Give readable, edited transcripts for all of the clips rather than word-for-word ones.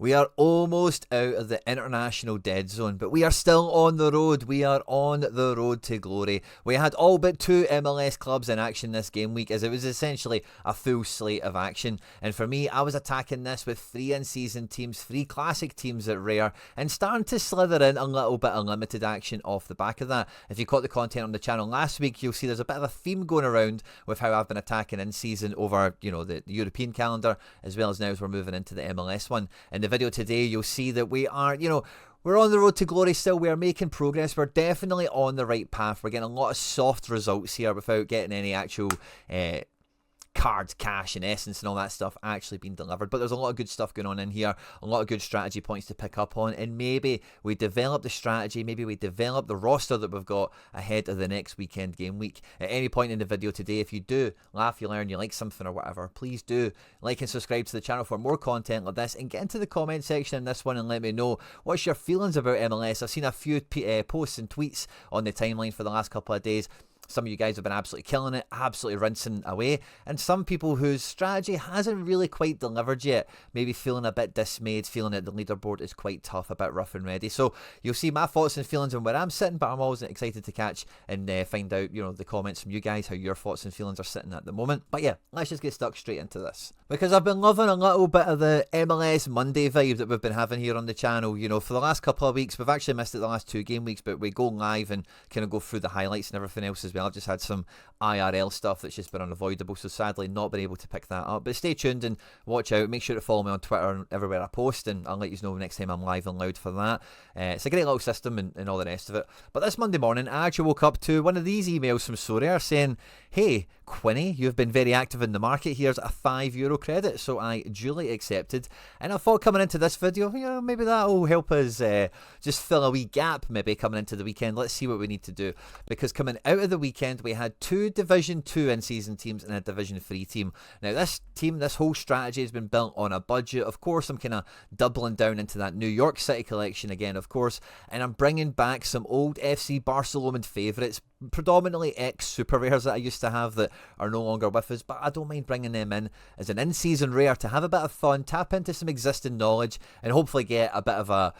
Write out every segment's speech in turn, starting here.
We are almost out of the international dead zone, but we are still on the road. We are on the road to glory. We had all but 2 MLS clubs in action this game week, as it was essentially a full slate of action. And for me, I was attacking this with 3 in-season teams, 3 classic teams at Rare, and starting to slither in a little bit of limited action off the back of that. If you caught the content on the channel last week, you'll see there's a bit of a theme going around with how I've been attacking in-season over, the European calendar, as well as now as we're moving into the MLS one. In the video today, you'll see that we are, we're on the road to glory still. We are making progress. We're definitely on the right path. We're getting a lot of soft results here without getting any actual cards, cash, and essence and all that stuff actually being delivered. But there's a lot of good stuff going on in here, a lot of good strategy points to pick up on, and maybe we develop the strategy, maybe we develop the roster that we've got ahead of the next weekend game week. At any point in the video today, if you do laugh, you learn, you like something or whatever, please do like and subscribe to the channel for more content like this, and get into the comment section in this one and let me know what's your feelings about MLS. I've seen a few posts and tweets on the timeline for the last couple of days. Some of you guys have been absolutely killing it, absolutely rinsing away, and some people whose strategy hasn't really quite delivered yet, maybe feeling a bit dismayed, feeling that the leaderboard is quite tough, a bit rough and ready. So you'll see my thoughts and feelings on where I'm sitting, but I'm always excited to catch and find out, the comments from you guys, how your thoughts and feelings are sitting at the moment. But yeah, let's just get stuck straight into this, because I've been loving a little bit of the MLS Monday vibe that we've been having here on the channel. For the last couple of weeks, we've actually missed it the last 2 game weeks, but we go live and kind of go through the highlights and everything else as well. I've just had some IRL stuff that's just been unavoidable, so sadly not been able to pick that up. But stay tuned and watch out. Make sure to follow me on Twitter and everywhere I post, and I'll let you know next time I'm live and loud for that. It's a great little system and all the rest of it. But this Monday morning, I actually woke up to one of these emails from Sorare saying, "Hey, Quinny, you've been very active in the market. Here's a €5 credit." So I duly accepted, and I thought coming into this video, maybe that'll help us just fill a wee gap maybe coming into the weekend. Let's see what we need to do, because coming out of the weekend we had 2 Division 2 in-season teams and a Division 3 team. Now this team, this whole strategy has been built on a budget. Of course, I'm kind of doubling down into that New York City collection again, of course, and I'm bringing back some old FC Barcelona favourites, predominantly ex-super rares that I used to have that are no longer with us, but I don't mind bringing them in as an in-season rare to have a bit of fun, tap into some existing knowledge, and hopefully get a bit of an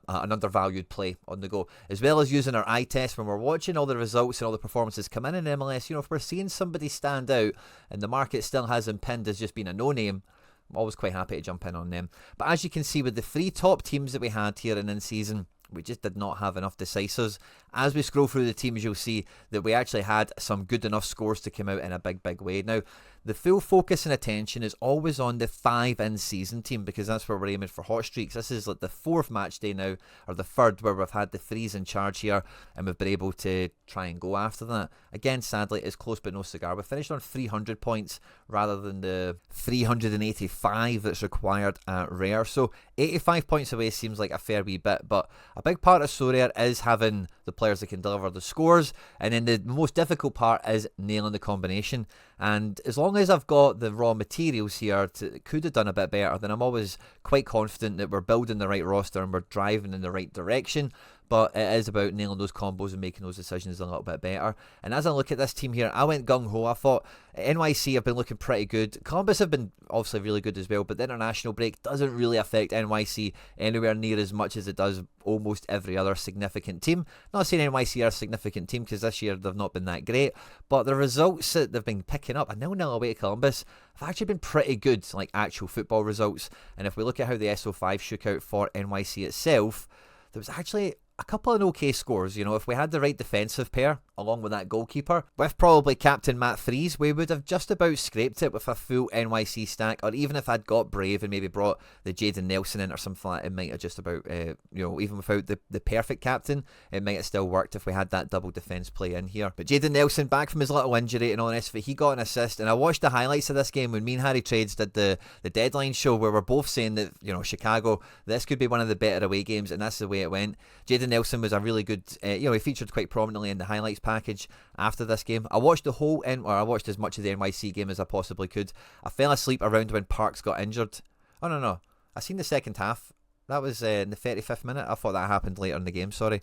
undervalued play on the go, as well as using our eye test when we're watching all the results and all the performances come in MLS. If we're seeing somebody stand out and the market still has them pinned as just being a no-name, I'm always quite happy to jump in on them. But as you can see, with the 3 top teams that we had here in season, we just did not have enough decisors. As we scroll through the teams, you'll see that we actually had some good enough scores to come out in a big way. Now, the full focus and attention is always on the 5 in-season team, because that's where we're aiming for hot streaks. This is like the 4th match day now, or the 3rd, where we've had the 3s in charge here, and we've been able to try and go after that. Again, sadly, it's close but no cigar. We finished on 300 points rather than the 385 that's required at Rare. So 85 points away seems like a fair wee bit, but a big part of Sorare is having the players that can deliver the scores, and then the most difficult part is nailing the combination. And as long as I've got the raw materials here, could have done a bit better, then I'm always quite confident that we're building the right roster and we're driving in the right direction. But it is about nailing those combos and making those decisions a little bit better. And as I look at this team here, I went gung-ho. I thought NYC have been looking pretty good. Columbus have been obviously really good as well, but the international break doesn't really affect NYC anywhere near as much as it does almost every other significant team. Not saying NYC are a significant team, because this year they've not been that great, but the results that they've been picking up, a 0-0 away to Columbus, have actually been pretty good, like actual football results. And if we look at how the SO5 shook out for NYC itself, there was actually a couple of okay scores. If we had the right defensive pair along with that goalkeeper, with probably Captain Matt Freeze, we would have just about scraped it with a full NYC stack. Or even if I'd got brave and maybe brought the Jaden Nelson in or something like that, it might have just about, even without the perfect captain, it might have still worked if we had that double defence play in here. But Jaden Nelson, back from his little injury and all the rest of it, he got an assist. And I watched the highlights of this game when me and Harry Trades did the deadline show, where we're both saying that, Chicago, this could be one of the better away games, and that's the way it went. Jaden Nelson was a really good, he featured quite prominently in the highlights package after this game. I watched the whole, I watched as much of the NYC game as I possibly could. I fell asleep around when Parks got injured. Oh, no. I seen the second half. That was in the 35th minute. I thought that happened later in the game, sorry.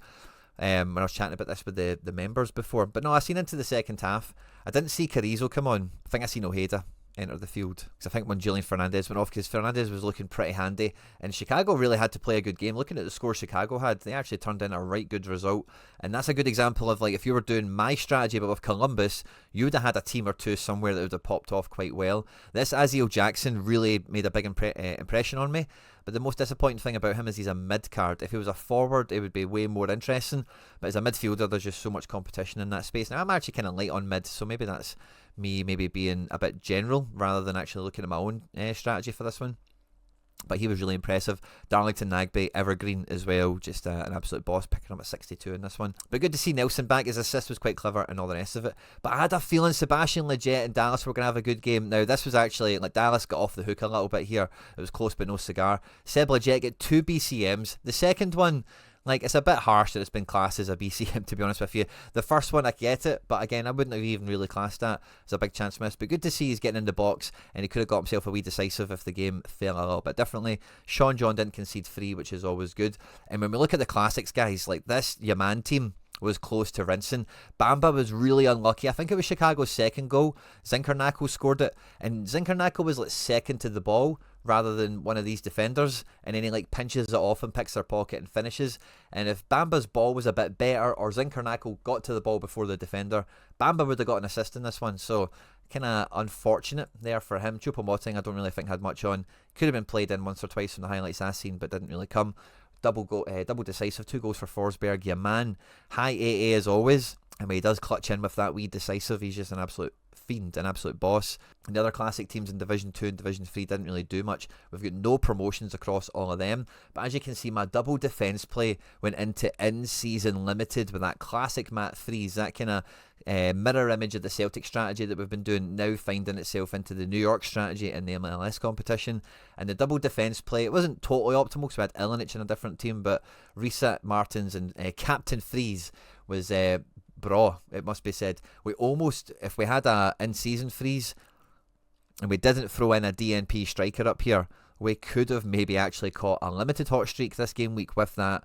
When I was chatting about this with the members before. But no, I seen into the second half. I didn't see Carrizo come on. I think I seen Ojeda. enter the field. Because I think when Julian Fernandez went off, because Fernandez was looking pretty handy, and Chicago really had to play a good game. Looking at the score Chicago had, they actually turned in a right good result, and that's a good example of, like, if you were doing my strategy but with Columbus, you would have had a team or two somewhere that would have popped off quite well. This Aziel Jackson really made a big impression on me, but the most disappointing thing about him is he's a mid card. If he was a forward, it would be way more interesting, but as a midfielder, there's just so much competition in that space. Now, I'm actually kind of light on mid, so maybe that's me maybe being a bit general rather than actually looking at my own strategy for this one. But he was really impressive. Darlington Nagbe, evergreen as well, just an absolute boss, picking up at 62 in this one. But good to see Nelson back. His assist was quite clever and all the rest of it. But I had a feeling Sebastian Lletget and Dallas were going to have a good game. Now, this was actually, like, Dallas got off the hook a little bit here. It was close but no cigar. Seb Lletget get 2 BCMs. The second one, like, it's a bit harsh that it's been classed as a BCM, to be honest with you. The first one, I get it, but again, I wouldn't have even really classed that as a big chance miss. But good to see he's getting in the box, and he could have got himself a wee decisive if the game fell a little bit differently. Sean John didn't concede 3, which is always good. And when we look at the classics, guys, like this Yaman team was close to rinsing. Bamba was really unlucky. I think it was Chicago's second goal. Zinkernacko scored it, and Zinkernacko was like second to the ball rather than one of these defenders, and then he like pinches it off and picks their pocket and finishes. And if Bamba's ball was a bit better, or Zinkernacko got to the ball before the defender, Bamba would have got an assist in this one. So kind of unfortunate there for him. Choupo-Moting I don't really think had much on. Could have been played in once or twice from the highlights I've seen, but didn't really come. Double decisive, 2 goals for Forsberg. Yaman, high AA as always, and when he does clutch in with that wee decisive, he's just an absolute fiend, an absolute boss. And the other classic teams in Division 2 and Division 3 didn't really do much. We've got no promotions across all of them, but as you can see, my double defence play went into in-season limited with that classic Mat 3s, that kind of mirror image of the Celtic strategy that we've been doing, now finding itself into the New York strategy in the MLS competition. And the double defence play, it wasn't totally optimal because we had Ilinic in a different team, but Reset, Martins and Captain Freeze was bra, it must be said. We almost, if we had a in-season freeze and we didn't throw in a DNP striker up here, we could have maybe actually caught a limited hot streak this game week with that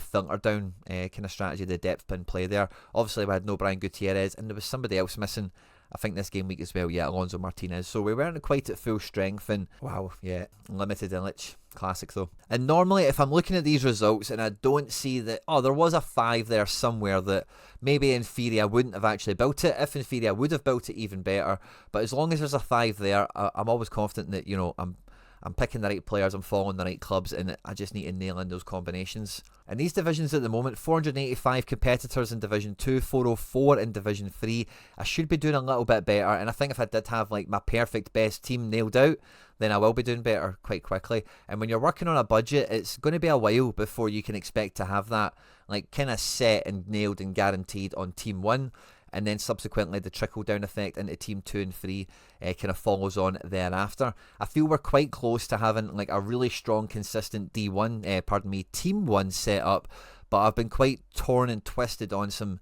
filter down kind of strategy, the depth pin play there. Obviously we had no Brian Gutierrez, and there was somebody else missing, I think, this game week as well. Yeah, Alonso Martinez. So we weren't quite at full strength, and wow, yeah, limited Illich. Classic though. And normally if I'm looking at these results and I don't see that, oh, there was a 5 there somewhere that maybe in theory I wouldn't have actually built it. If in theory I would have built it even better. But as long as there's a 5 there, I'm always confident that, you know, I'm picking the right players, I'm following the right clubs, and I just need to nail in those combinations. And these divisions at the moment, 485 competitors in Division 2, 404 in Division 3. I should be doing a little bit better, and I think if I did have like my perfect best team nailed out, then I will be doing better quite quickly. And when you're working on a budget, it's going to be a while before you can expect to have that like kind of set and nailed and guaranteed on Team 1. And then subsequently the trickle down effect into Team 2 and 3 kind of follows on thereafter. I feel we're quite close to having like a really strong, consistent Team 1 set up, but I've been quite torn and twisted on some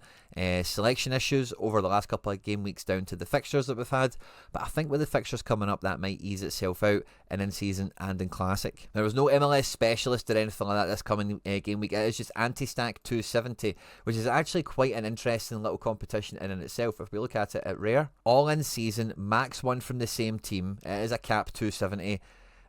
selection issues over the last couple of game weeks down to the fixtures that we've had. But I think with the fixtures coming up, that might ease itself out in season and in classic. There was no MLS specialist or anything like that this coming game week. It is just anti-stack 270, which is actually quite an interesting little competition in and itself. If we look at it at rare, all in season, max 1 from the same team. It is a cap 270.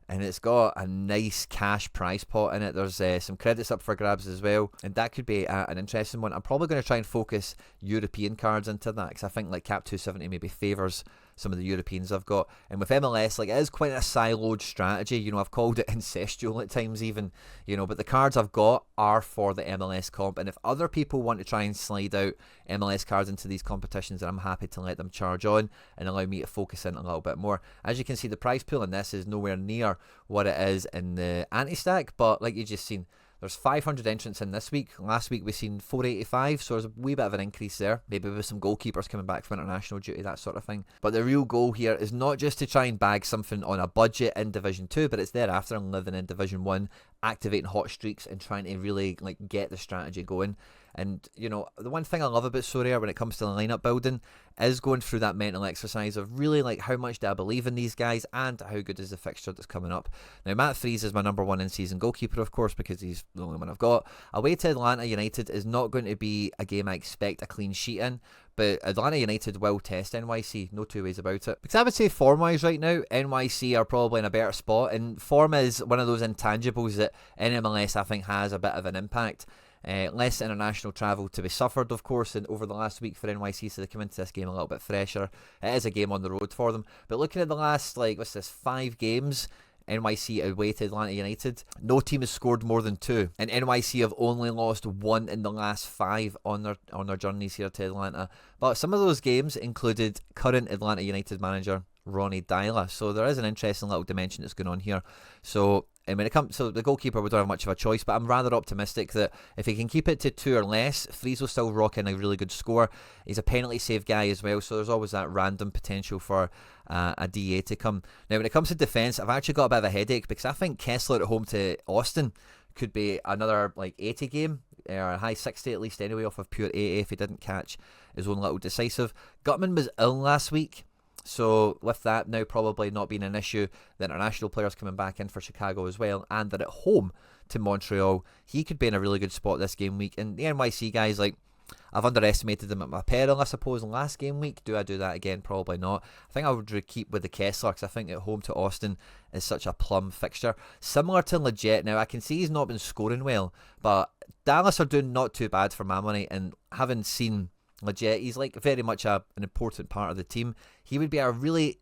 And it's got a nice cash prize pot in it. There's some credits up for grabs as well, and that could be an interesting one. I'm probably going to try and focus European cards into that, because I think like Cap 270 maybe favours some of the Europeans I've got. And with MLS, like, it is quite a siloed strategy. You know, I've called it incestual at times even, you know, but the cards I've got are for the MLS comp. And if other people want to try and slide out MLS cards into these competitions, then I'm happy to let them charge on and allow me to focus in a little bit more. As you can see, the prize pool in this is nowhere near what it is in the anti-stack, but like you just seen, there's 500 entrants in this week. Last week we seen 485, so there's a wee bit of an increase there. Maybe with some goalkeepers coming back from international duty, that sort of thing. But the real goal here is not just to try and bag something on a budget in Division 2, but it's thereafter and living in Division 1, activating hot streaks and trying to really like get the strategy going. And, the one thing I love about Sorare when it comes to the lineup building is going through that mental exercise of really like how much do I believe in these guys and how good is the fixture that's coming up. Now, Matt Freese is my number one in-season goalkeeper, of course, because he's the only one I've got. Away to Atlanta United is not going to be a game I expect a clean sheet in, but Atlanta United will test NYC, no two ways about it. Because I would say form-wise right now, NYC are probably in a better spot, and form is one of those intangibles that NMLS I think has a bit of an impact. Less international travel to be suffered, of course, and over the last week for NYC, so they come into this game a little bit fresher. It is a game on the road for them, but looking at the last, 5 games, NYC away to Atlanta United, no team has scored more than 2, and NYC have only lost 1 in the last 5 on their journeys here to Atlanta. But some of those games included current Atlanta United manager Ronnie Dyla, so there is an interesting little dimension that's going on here. So and when it comes to the goalkeeper, we don't have much of a choice, but I'm rather optimistic that if he can keep it to 2 or less, Freese will still rock in a really good score. He's a penalty save guy as well, so there's always that random potential for a DA to come. Now, when it comes to defence, I've actually got a bit of a headache because I think Kessler at home to Austin could be another 80 game, or a high 60 at least anyway, off of pure 80 if he didn't catch his own little decisive. Gutman was ill last week. So with that now probably not being an issue, the international players coming back in for Chicago as well, and they're at home to Montreal, he could be in a really good spot this game week. And the NYC guys, I've underestimated them at my peril, I suppose, last game week. Do I do that again? Probably not. I think I would keep with the Kessler because I think at home to Austin is such a plum fixture. Similar to Legit. Now, I can see he's not been scoring well, but Dallas are doing not too bad for my money, and having seen Legit, he's very much an important part of the team. He would be a really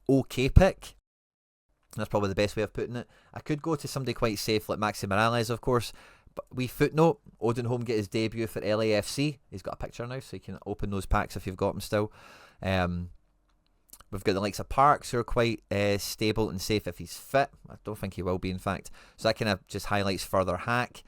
okay pick. That's probably the best way of putting it. I could go to somebody quite safe like Maxi Morales, of course. But we footnote, Odenholm get his debut for LAFC. He's got a picture now, so you can open those packs if you've got them still. We've got the likes of Parks, who are quite stable and safe if he's fit. I don't think he will be, in fact. So that kind of just highlights further hack,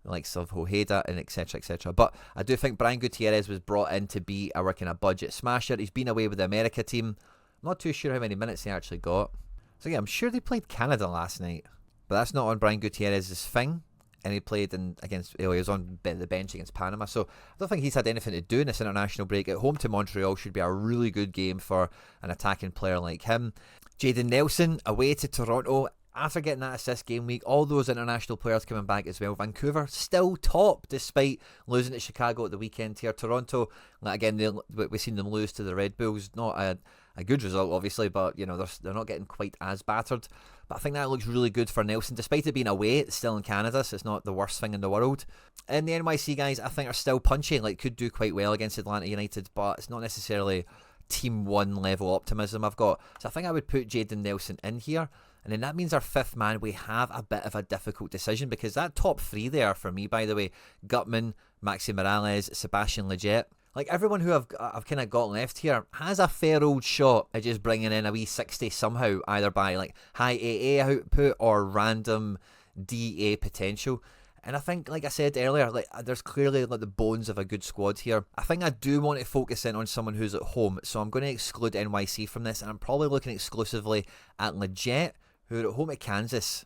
the likes of Hojeda and etc, etc. But I do think Brian Gutierrez was brought in to be our kind of budget smasher. He's been away with the America team. I'm not too sure how many minutes he actually got. So yeah, I'm sure they played Canada last night, but that's not on Brian Gutierrez's thing. And he played he was on the bench against Panama, so I don't think he's had anything to do in this international break. At home to Montreal should be a really good game for an attacking player like him. Jaden Nelson away to Toronto. After getting that assist game week, all those international players coming back as well. Vancouver still top despite losing to Chicago at the weekend here. Toronto, again, we've seen them lose to the Red Bulls. Not a good result, obviously, but they're not getting quite as battered. But I think that looks really good for Nelson, despite it being away. It's still in Canada, so it's not the worst thing in the world. And the NYC guys, I think, are still punchy. Could do quite well against Atlanta United, but it's not necessarily Team 1 level optimism I've got. So I think I would put Jaden Nelson in here. And then that means our fifth man, we have a bit of a difficult decision, because that top 3 there for me, by the way, Gutman, Maxi Morales, Sebastian Lletget, everyone who I've kind of got left here has a fair old shot at just bringing in a wee 60 somehow, either by high AA output or random DA potential. And I think, like I said earlier, there's clearly the bones of a good squad here. I think I do want to focus in on someone who's at home, so I'm going to exclude NYC from this, and I'm probably looking exclusively at Lletget, who are at home at Kansas,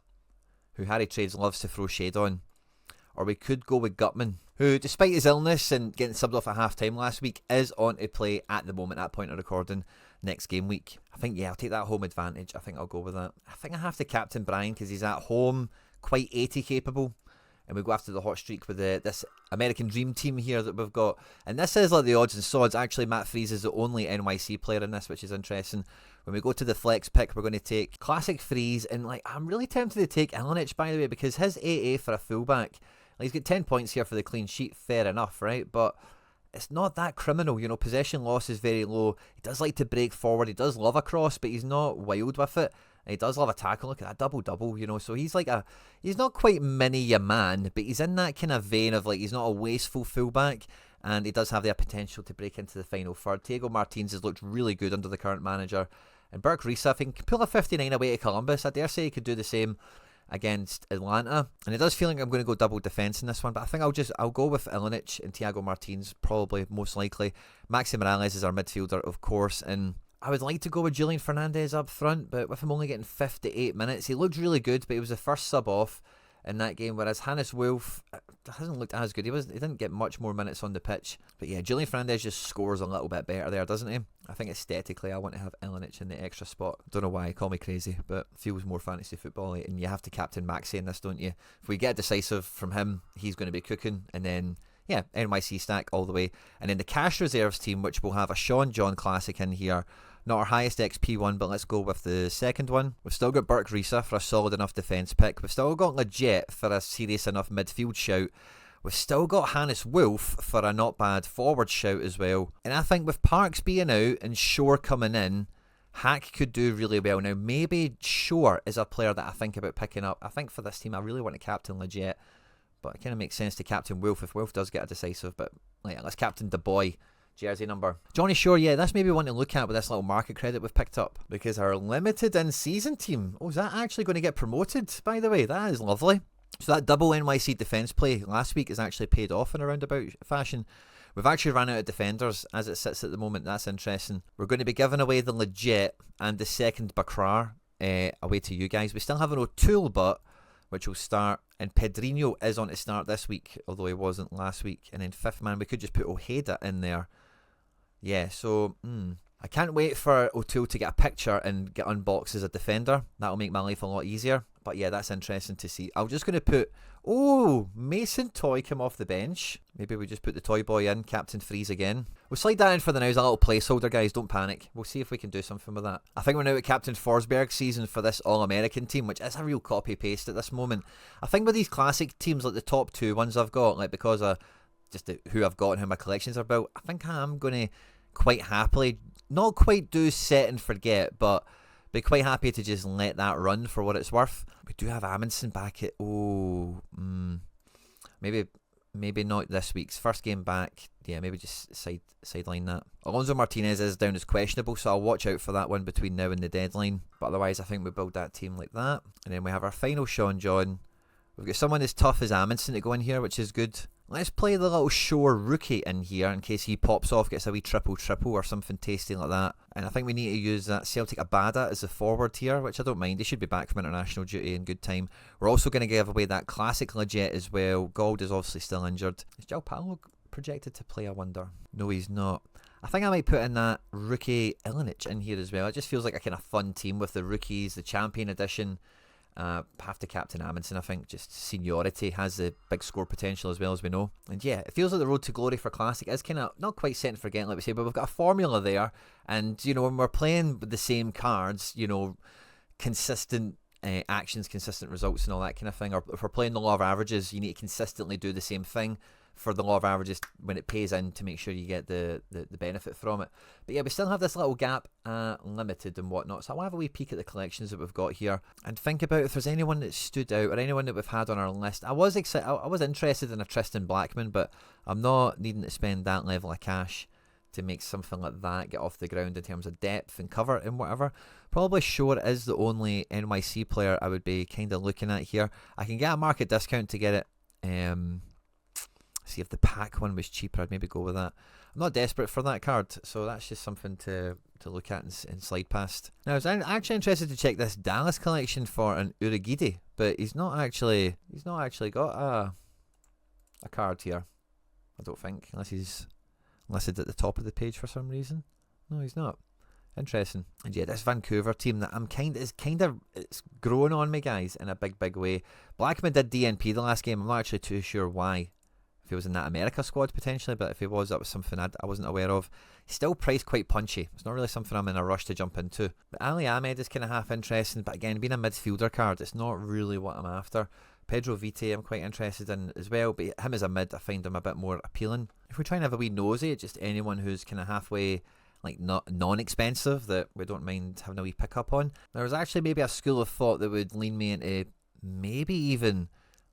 who Harry Trades loves to throw shade on. Or we could go with Gutman, who, despite his illness and getting subbed off at half-time last week, is on to play at the moment, at point of recording, next game week. I think, I'll take that home advantage. I think I'll go with that. I think I have to captain Brian because he's at home, quite 80 capable. And we go after the hot streak with this American Dream team here that we've got. And this is the odds and sods. Actually, Matt Freese is the only NYC player in this, which is interesting. When we go to the flex pick, we're going to take classic Freese. And I'm really tempted to take Ilinic, by the way, because his AA for a fullback, he's got 10 points here for the clean sheet. Fair enough, right? But it's not that criminal. Possession loss is very low. He does like to break forward. He does love a cross, but he's not wild with it. He does love a tackle. Look at that double-double, So he's he's not quite mini a man, but he's in that kind of vein of he's not a wasteful fullback, and he does have the potential to break into the final third. Diego Martins has looked really good under the current manager. And Burke Risa, if he can pull a 59 away to Columbus, I dare say he could do the same against Atlanta. And it does feel like I'm going to go double defence in this one, but I think I'll go with Ilinic and Diego Martins, probably most likely. Maxi Morales is our midfielder, of course, and I would like to go with Julian Fernandez up front, but with him only getting 58 minutes, he looked really good, but he was the first sub off in that game, whereas Hannes Wolf, hasn't looked as good. He didn't get much more minutes on the pitch. But yeah, Julian Fernandez just scores a little bit better there, doesn't he? I think aesthetically I want to have Ilinic in the extra spot. Don't know why, call me crazy, but feels more fantasy football-y. And you have to captain Maxey in this, don't you? If we get a decisive from him, he's going to be cooking. And then, yeah, NYC stack all the way. And then the cash reserves team, which will have a Sean John Classic in here. Not our highest XP one, but let's go with the second one. We've still got Burke Risa for a solid enough defence pick. We've still got Legit for a serious enough midfield shout. We've still got Hannes Wolf for a not bad forward shout as well. And I think with Parks being out and Shore coming in, Hack could do really well. Now, maybe Shore is a player that I think about picking up. I think for this team, I really want to captain Legit. But it kind of makes sense to captain Wolf if Wolf does get a decisive. But like, let's captain the boy. Jersey number. Johnny Shore, yeah, that's maybe one to look at with this little market credit we've picked up. Because our limited in-season team, is that actually going to get promoted, by the way? That is lovely. So that double NYC defence play last week is actually paid off in a roundabout fashion. We've actually ran out of defenders as it sits at the moment. That's interesting. We're going to be giving away the Legit and the second Bakrar away to you guys. We still have an O'Toole, but which will start, and Pedrinho is on to start this week, although he wasn't last week. And then fifth man, we could just put Ojeda in there. Yeah, so I can't wait for O'Toole to get a picture and get unboxed as a defender. That'll make my life a lot easier. But yeah, that's interesting to see. I'm just going to put, Mason Toy come off the bench. Maybe we just put the Toy Boy in, Captain Freeze again. We'll slide that in for the now as a little placeholder, guys. Don't panic. We'll see if we can do something with that. I think we're now at Captain Forsberg season for this All-American team, which is a real copy-paste at this moment. I think with these classic teams, like the top two ones I've got, like because of just who I've got and how my collections are built, I think I'm going to quite happily, not quite do set and forget, but be quite happy to just let that run for what it's worth. We do have Amundsen back at, maybe not this week's first game back. Yeah, maybe just sideline that. Alonso Martinez is down as questionable, so I'll watch out for that one between now and the deadline. But otherwise, I think we build that team like that. And then we have our final Sean John. We've got someone as tough as Amundsen to go in here, which is good. Let's play the little Shore rookie in here in case he pops off, gets a wee triple or something tasty like that. And I think we need to use that Celtic Abada as the forward here, which I don't mind. He should be back from international duty in good time. We're also going to give away that classic Legit as well. Gold is obviously still injured. Is João Paulo projected to play, I wonder? No, he's not. I think I might put in that rookie Ilinic in here as well. It just feels like a kind of fun team with the rookies, the champion edition. Have to captain Amundsen, I think. Just seniority has the big score potential as well, as we know. And yeah, it feels like the road to glory for Classic is kind of not quite set and forget, like we say, but we've got a formula there. And, you know, when we're playing with the same cards, you know, consistent actions, consistent results and all that kind of thing. Or if we're playing the law of averages, you need to consistently do the same thing for the law of averages when it pays in to make sure you get the benefit from it. But yeah, we still have this little gap limited and whatnot, so I'll have a wee peek at the collections that we've got here and think about if there's anyone that stood out or anyone that we've had on our list. I was interested in a Tristan Blackman, but I'm not needing to spend that level of cash to make something like that get off the ground in terms of depth and cover and whatever. Probably Shore is the only NYC player I would be kind of looking at here. I can get a market discount to get it. See if the pack one was cheaper, I'd maybe go with that. I'm not desperate for that card, so that's just something to look at and slide past. Now, I was actually interested to check this Dallas collection for an Urugide, but he's not actually got a card here, I don't think, unless he's listed at the top of the page for some reason. No, he's not. Interesting. And yeah, this Vancouver team that it's growing on me, guys, in a big way. Blackman did DNP the last game. I'm not actually too sure why. If he was in that America squad potentially, but if he was, that was something I wasn't aware of. He's still priced quite punchy. It's not really something I'm in a rush to jump into. But Ali Ahmed is kind of half interesting, but again, being a midfielder card, it's not really what I'm after. Pedro Vite I'm quite interested in as well, but him as a mid, I find him a bit more appealing. If we're trying to have a wee nosy at just anyone who's kind of halfway, like not non-expensive, that we don't mind having a wee pick up on. There was actually maybe a school of thought that would lean me into maybe even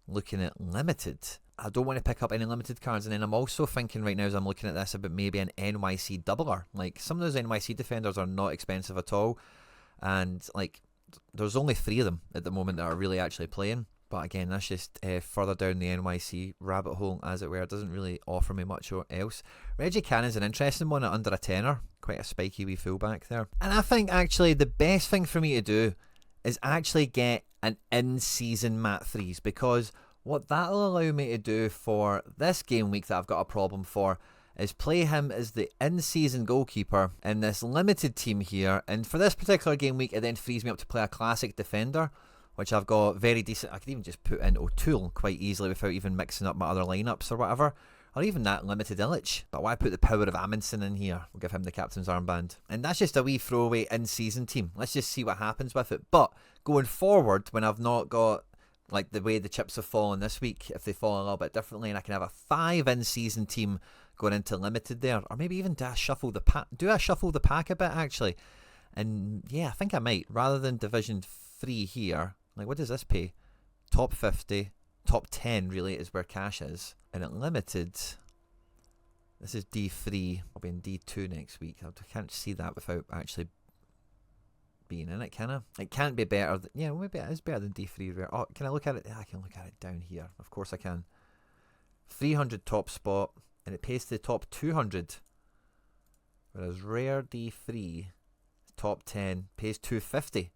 looking at limited. I don't want to pick up any limited cards, and then I'm also thinking right now as I'm looking at this about maybe an NYC doubler. Like, some of those NYC defenders are not expensive at all, and like there's only 3 of them at the moment that are really actually playing. But again, that's just further down the NYC rabbit hole, as it were. It doesn't really offer me much else. Reggie Cannon's an interesting one at under a tenner. Quite a spiky wee fullback there. And I think actually the best thing for me to do is actually get an in-season Mat 3s, because What that'll allow me to do for this game week that I've got a problem for is play him as the in-season goalkeeper in this limited team here. And for this particular game week, it then frees me up to play a classic defender, which I've got very decent. I could even just put in O'Toole quite easily without even mixing up my other lineups or whatever. Or even that limited Illich. But why put the power of Amundsen in here? We'll give him the captain's armband. And that's just a wee throwaway in-season team. Let's just see what happens with it. But going forward, when I've not got like the way the chips have fallen this week, if they fall a little bit differently, and I can have a 5 in-season team going into limited there, or maybe even do I shuffle the pack a bit actually? And yeah, I think I might, rather than Division 3 here. Like, what does this pay? Top 50, top 10 really is where cash is. And at limited, this is D3. I'll be in D2 next week. I can't see that without actually being in it, can I? It can't be better. Yeah, maybe it is better than D3. Oh, can I look at it? I can look at it down here. Of course I can. 300 top spot, and it pays to the top 200. Whereas rare D3, top 10, pays 250.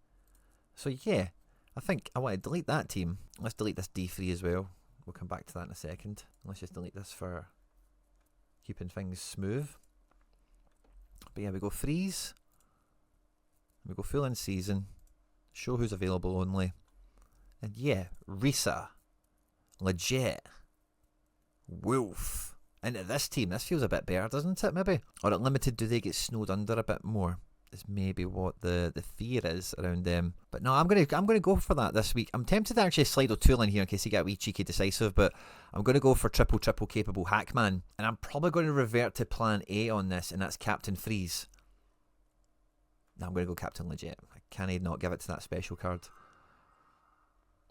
So yeah, I think I want to delete that team. Let's delete this D3 as well. We'll come back to that in a second. Let's just delete this for keeping things smooth. But yeah, we go freeze. We go full in season. Show who's available only. And yeah, Risa, Legit, Wolf. Into this team. This feels a bit better, doesn't it, maybe? Or at limited, do they get snowed under a bit more? Is maybe what the fear is around them. But no, I'm gonna go for that this week. I'm tempted to actually slide O'Toole in here in case he get a wee cheeky decisive, but I'm gonna go for triple capable Hackman. And I'm probably going to revert to plan A on this, and that's Captain Freeze. Now I'm gonna go Captain Legit. I can't not give it to that special card.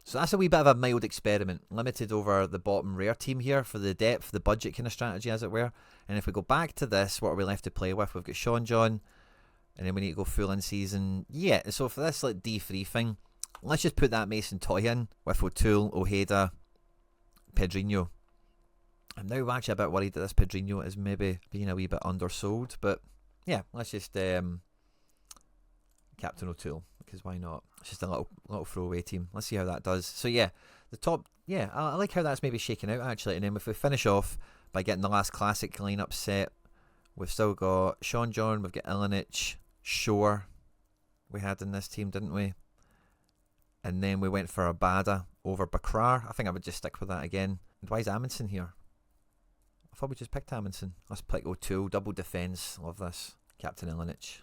So that's a wee bit of a mild experiment. Limited over the bottom rare team here for the depth, the budget kind of strategy as it were. And if we go back to this, what are we left to play with? We've got Sean John. And then we need to go full in season. Yeah, so for this like D3 thing, let's just put that Mason Toy in with O'Toole, Ojeda, Pedrinho. I'm now actually a bit worried that this Pedrinho is maybe being a wee bit undersold. But yeah, let's just Captain O'Toole, because why not? It's just a little throwaway team. Let's see how that does. So yeah, the top, yeah, I like how that's maybe shaking out actually. And then if we finish off by getting the last classic lineup set, we've still got Sean John, we've got Illich, Shore we had in this team, didn't we? And then we went for Abada over Bakrar. I think I would just stick with that again. And why is Amundsen here? I thought we just picked Amundsen. Let's pick O'Toole, double defence. Love this. Captain Illich.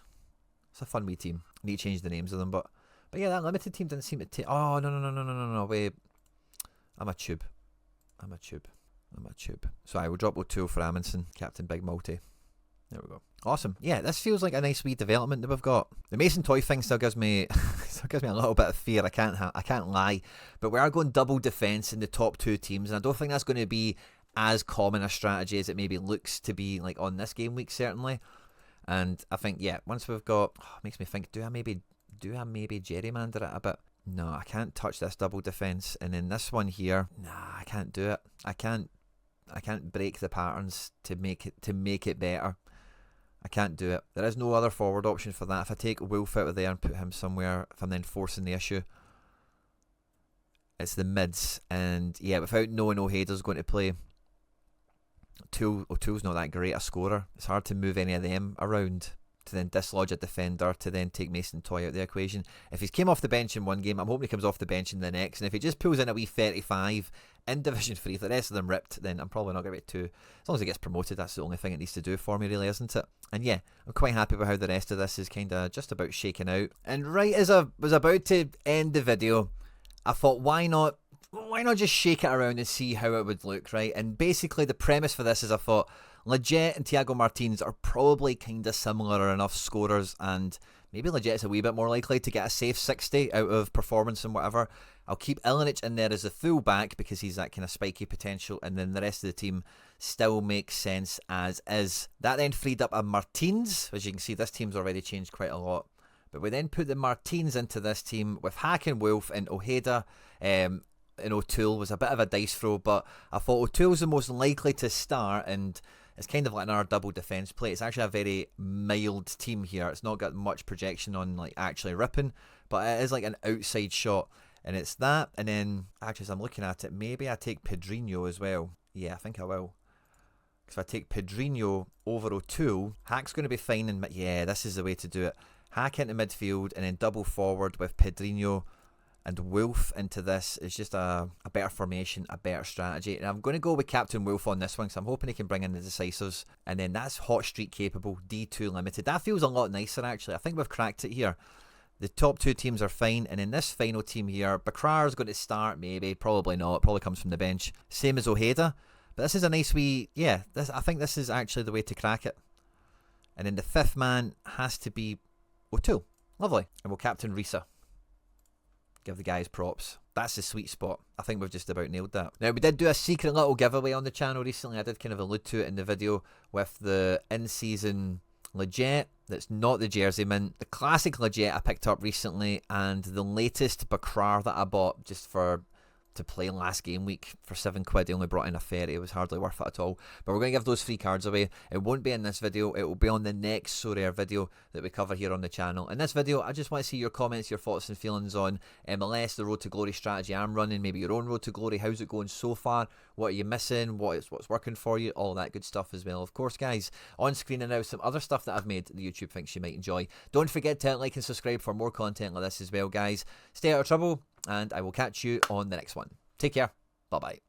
It's a fun wee team. I need to change the names of them, but yeah, that limited team didn't seem to take. Oh no, wait. I'm a tube. So I will drop O'Toole for Amundsen, Captain Big Multi. There we go. Awesome. Yeah, this feels like a nice wee development that we've got. The Mason Toy thing still gives me a little bit of fear. I can't lie. But we are going double defence in the top 2 teams, and I don't think that's going to be as common a strategy as it maybe looks to be like on this game week certainly. And I think yeah, once we've got, it makes me think, do I maybe gerrymander it a bit? No, I can't touch this double defence. And then this one here, nah, I can't do it. I can't break the patterns to make it better. I can't do it. There is no other forward option for that. If I take Wolf out of there and put him somewhere, if I'm then forcing the issue, it's the mids. And yeah, without knowing Ojeda's going to play, O'Toole's not that great a scorer. It's hard to move any of them around to then dislodge a defender to then take Mason Toy out of the equation. If he's came off the bench in one game, I'm hoping he comes off the bench in the next. And if he just pulls in a wee 35 in Division 3, if the rest of them ripped, then I'm probably not going to get too. As long as he gets promoted, that's the only thing it needs to do for me, really, isn't it? And yeah, I'm quite happy with how the rest of this is kind of just about shaking out. And right as I was about to end the video, I thought, why not just shake it around and see how it would look, right? And basically the premise for this is I thought Legit and Thiago Martins are probably kind of similar enough scorers, and maybe Legit's a wee bit more likely to get a safe 60 out of performance and whatever. I'll keep Illich in there as a full back because he's that kind of spiky potential, and then the rest of the team still makes sense as is. That then freed up a Martins. As you can see, this team's already changed quite a lot. But we then put the Martins into this team with Hack and Wolf and Ojeda. And O'Toole was a bit of a dice throw, but I thought O'Toole's the most likely to start, and it's kind of like another double defence play. It's actually a very mild team here. It's not got much projection on like actually ripping, but it is like an outside shot. And it's that, and then, actually, as I'm looking at it, maybe I take Pedrinho as well. Yeah, I think I will. Because if I take Pedrinho over O'Toole, Hack's going to be fine. And yeah, this is the way to do it. Hack into midfield and then double forward with Pedrinho and Wolf into this is just a better formation, a better strategy. And I'm going to go with Captain Wolf on this one, because I'm hoping he can bring in the decisives. And then that's hot streak capable, D2 limited. That feels a lot nicer, actually. I think we've cracked it here. The top two teams are fine, and in this final team here, Bakrar's going to start, maybe, probably not, probably comes from the bench. Same as Ojeda, but this is a nice wee, yeah, I think this is actually the way to crack it. And then the fifth man has to be O'Toole. Lovely. And we'll captain Risa. Give the guys props. That's the sweet spot. I think we've just about nailed that. Now, we did do a secret little giveaway on the channel recently. I did kind of allude to it in the video with the in-season Legit. That's not the jersey mint. The classic Legit I picked up recently, and the latest Bakrar that I bought just to play last game week for £7. They only brought in a ferry. It was hardly worth it at all. But we're going to give those free cards away. It won't be in this video. It will be on the next Sorare video that we cover here on the channel. In this video, I just want to see your comments, your thoughts and feelings on MLS, the Road to Glory strategy I'm running, maybe your own Road to Glory. How's it going so far? What are you missing? What's working for you? All that good stuff as well. Of course, guys, on screen and now some other stuff that I've made that YouTube thinks you might enjoy. Don't forget to like and subscribe for more content like this as well, guys. Stay out of trouble, and I will catch you on the next one. Take care. Bye-bye.